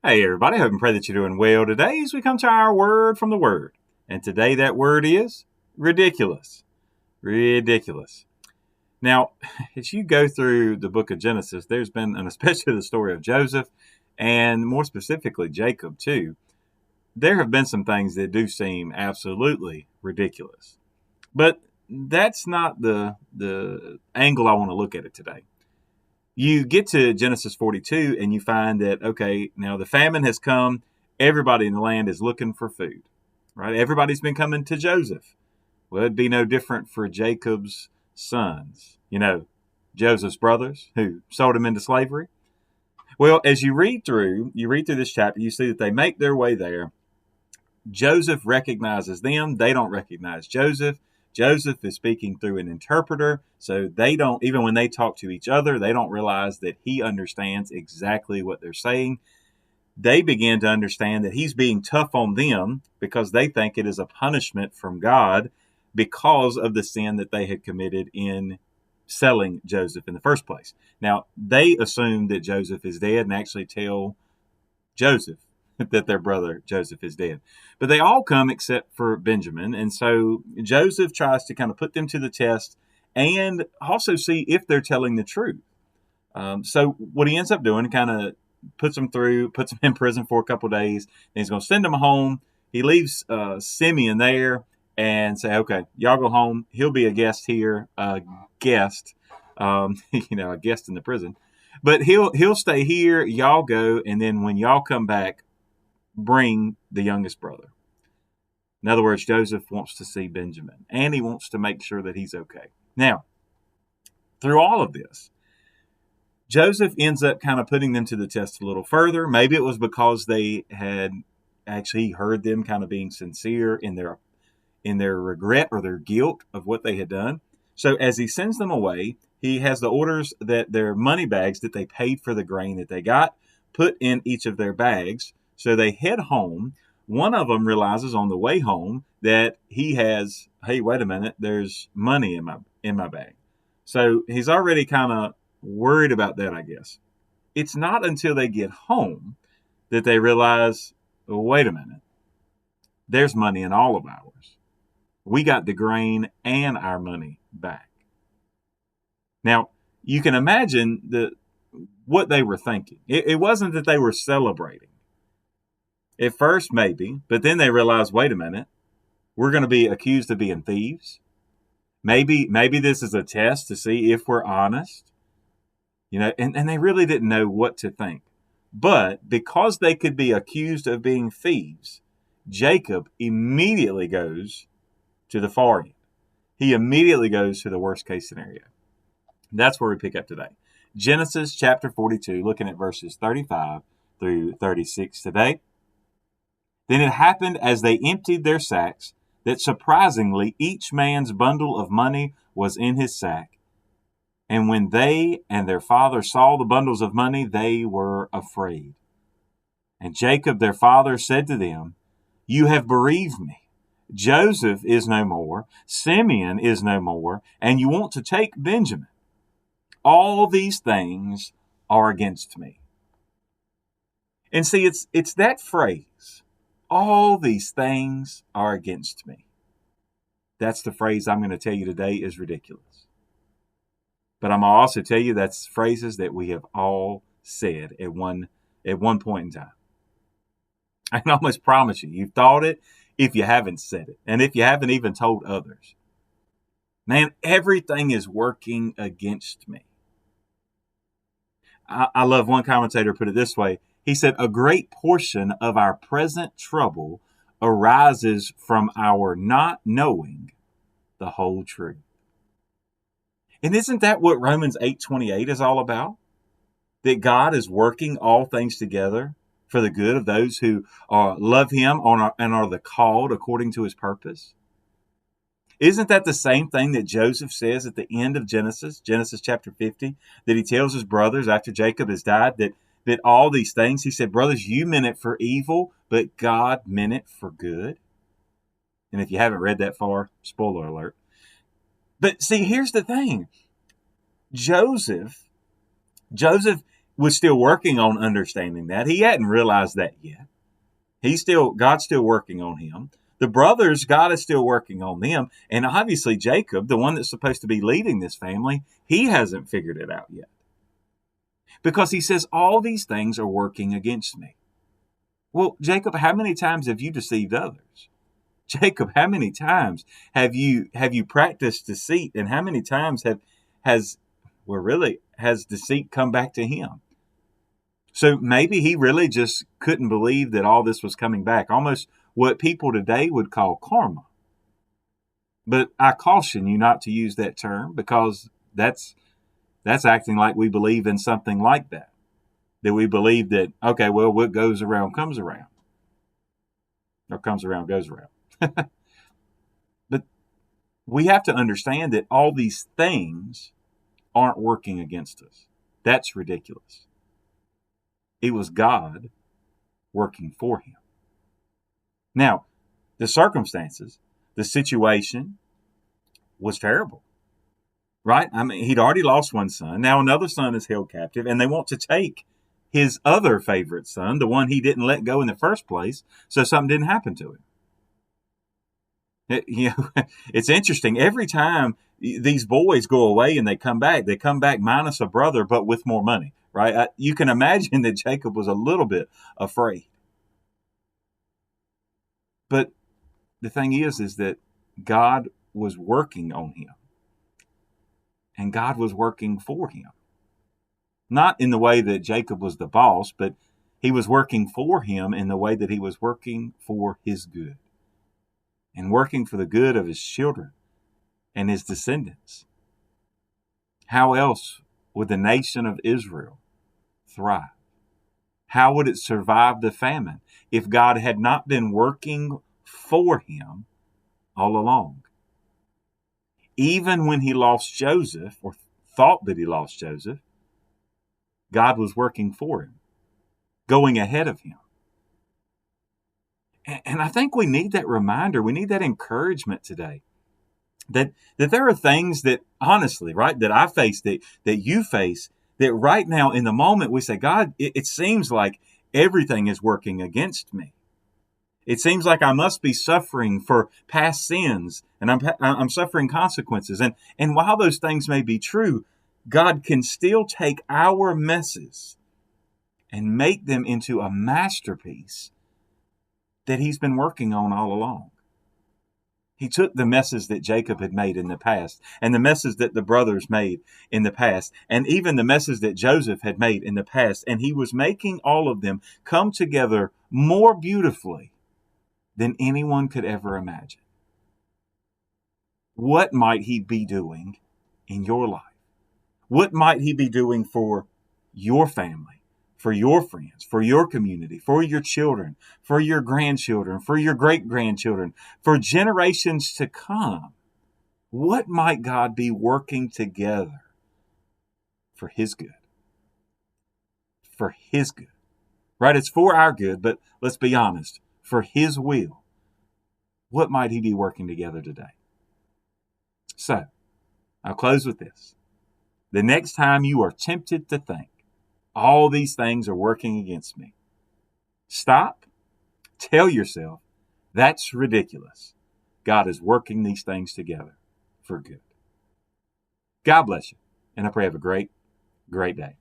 Hey everybody, hope and pray that you're doing well today as we come to our word from the Word. And today that word is ridiculous. Ridiculous. Now, as you go through the book of Genesis, there's been, and especially the story of Joseph, and more specifically Jacob too, there have been some things that do seem absolutely ridiculous. But that's not the angle I want to look at it today. You get to Genesis 42 and you find that, okay, now the famine has come. Everybody in the land is looking for food, right? Everybody's been coming to Joseph. Well, it'd be no different for Jacob's sons, Joseph's brothers who sold him into slavery. Well, as you read through this chapter, you see that they make their way there. Joseph recognizes them. They don't recognize Joseph. Joseph is speaking through an interpreter, so they don't, even when they talk to each other, they don't realize that he understands exactly what they're saying. They begin to understand that he's being tough on them because they think it is a punishment from God because of the sin that they had committed in selling Joseph in the first place. Now, they assume that Joseph is dead and actually tell Joseph that their brother Joseph is dead. But they all come except for Benjamin. And so Joseph tries to kind of put them to the test and also see if they're telling the truth. So what he ends up doing, kind of puts them in prison for a couple of days. And he's going to send them home. He leaves Simeon there and say, okay, y'all go home. He'll be a guest here, a guest in the prison. But he'll stay here. Y'all go, and then when y'all come back, bring the youngest brother. In other words, Joseph wants to see Benjamin, and he wants to make sure that he's okay. Now, through all of this, Joseph ends up kind of putting them to the test a little further. Maybe it was because they had actually heard them kind of being sincere in their regret or their guilt of what they had done. So as he sends them away, he has the orders that their money bags that they paid for the grain that they got put in each of their bags. So they head home. One of them realizes on the way home that he has, hey, wait a minute, there's money in my bag. So he's already kind of worried about that, I guess. It's not until they get home that they realize, wait a minute, there's money in all of ours. We got the grain and our money back. Now, you can imagine what they were thinking. It wasn't that they were celebrating. At first, maybe, but then they realized, wait a minute, we're going to be accused of being thieves. Maybe this is a test to see if we're honest. And they really didn't know what to think. But because they could be accused of being thieves, Jacob immediately goes to the far end. He immediately goes to the worst case scenario. That's where we pick up today. Genesis chapter 42, looking at verses 35 through 36 today. Then it happened as they emptied their sacks that surprisingly each man's bundle of money was in his sack. And when they and their father saw the bundles of money, they were afraid. And Jacob their father said to them, "You have bereaved me. Joseph is no more, Simeon is no more, and you want to take Benjamin. All these things are against me." And see, it's that phrase, all these things are against me. That's the phrase I'm going to tell you today is ridiculous. But I'm going to also tell you that's phrases that we have all said at one point in time. I can almost promise you've thought it if you haven't said it, and if you haven't even told others. Man, everything is working against me. I love one commentator put it this way. He said, a great portion of our present trouble arises from our not knowing the whole truth. And isn't that what Romans 8:28 is all about? That God is working all things together for the good of those who love him and are the called according to his purpose? Isn't that the same thing that Joseph says at the end of Genesis chapter 50, that he tells his brothers after Jacob has died that all these things, he said, brothers, you meant it for evil, but God meant it for good? And if you haven't read that far, spoiler alert. But see, here's the thing. Joseph was still working on understanding that. He hadn't realized that yet. God's still working on him. The brothers, God is still working on them. And obviously Jacob, the one that's supposed to be leading this family, he hasn't figured it out yet. Because he says, all these things are working against me. Well, Jacob, how many times have you deceived others? Jacob, how many times have you practiced deceit, and how many times has deceit come back to him? So maybe he really just couldn't believe that all this was coming back, almost what people today would call karma. But I caution you not to use that term, because that's acting like we believe in something like that. That we believe that, okay, well, what goes around comes around. Or comes around goes around. But we have to understand that all these things aren't working against us. That's ridiculous. It was God working for him. Now, the circumstances, the situation was terrible, right? I mean, he'd already lost one son. Now another son is held captive, and they want to take his other favorite son, the one he didn't let go in the first place, so something didn't happen to him. It's interesting. Every time these boys go away and they come back minus a brother, but with more money, right? You can imagine that Jacob was a little bit afraid. But the thing is that God was working on him. And God was working for him. Not in the way that Jacob was the boss, but he was working for him in the way that he was working for his good. And working for the good of his children and his descendants. How else would the nation of Israel thrive? How would it survive the famine if God had not been working for him all along? Even when he lost Joseph, or thought that he lost Joseph, God was working for him, going ahead of him. And I think we need that reminder. We need that encouragement today. That there are things that, honestly, right, that I face, that you face, that right now in the moment we say, God, it seems like everything is working against me. It seems like I must be suffering for past sins, and I'm suffering consequences. And while those things may be true, God can still take our messes and make them into a masterpiece that he's been working on all along. He took the messes that Jacob had made in the past, and the messes that the brothers made in the past, and even the messes that Joseph had made in the past, and he was making all of them come together more beautifully than anyone could ever imagine. What might he be doing in your life? What might he be doing for your family, for your friends, for your community, for your children, for your grandchildren, for your great-grandchildren, for generations to come? What might God be working together for his good? For his good. Right? It's for our good, but let's be honest. For his will. What might he be working together today? So, I'll close with this. The next time you are tempted to think, all these things are working against me, stop, tell yourself, that's ridiculous. God is working these things together for good. God bless you, and I pray you have a great, great day.